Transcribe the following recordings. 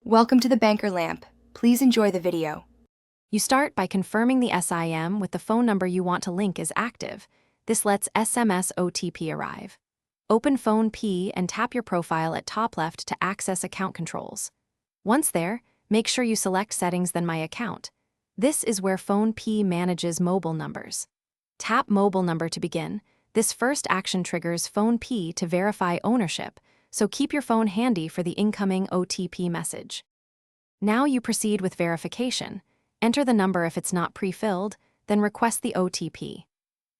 Welcome to the Banker Lamp. Please enjoy the video. You start by confirming the SIM with the phone number you want to link is active. This lets SMS OTP arrive. Open Phonepe and tap your profile at top left to access account controls. Once there, make sure you select Settings then My Account. This is where Phonepe manages mobile numbers. Tap Mobile Number to begin. This first action triggers Phonepe to verify ownership, so keep your phone handy for the incoming OTP message. Now you proceed with verification. Enter the number if it's not pre-filled, then request the OTP.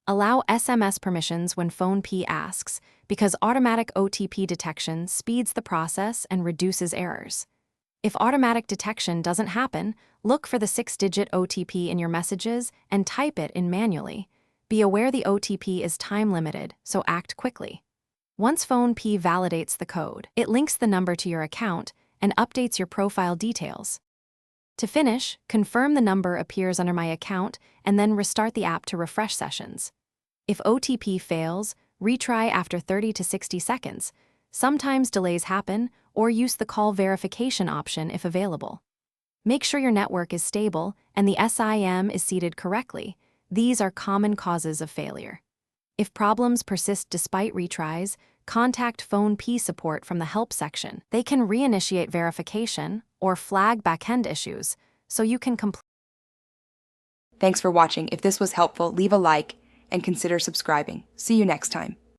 Allow SMS permissions when Phonepe asks, because automatic OTP detection speeds the process and reduces errors. If automatic detection doesn't happen, look for the 6-digit OTP in your messages and type it in manually. Be aware the OTP is time-limited, so act quickly. Once Phonepe validates the code, it links the number to your account and updates your profile details. To finish, confirm the number appears under My Account and then restart the app to refresh sessions. If OTP fails, retry after 30 to 60 seconds. Sometimes delays happen, or use the call verification option if available. Make sure your network is stable and the SIM is seated correctly. These are common causes of failure. If problems persist despite retries, contact Phonepe support from the help section. They can reinitiate verification or flag backend issues, so you can complete. Thanks for watching. If this was helpful, leave a like and consider subscribing. See you next time.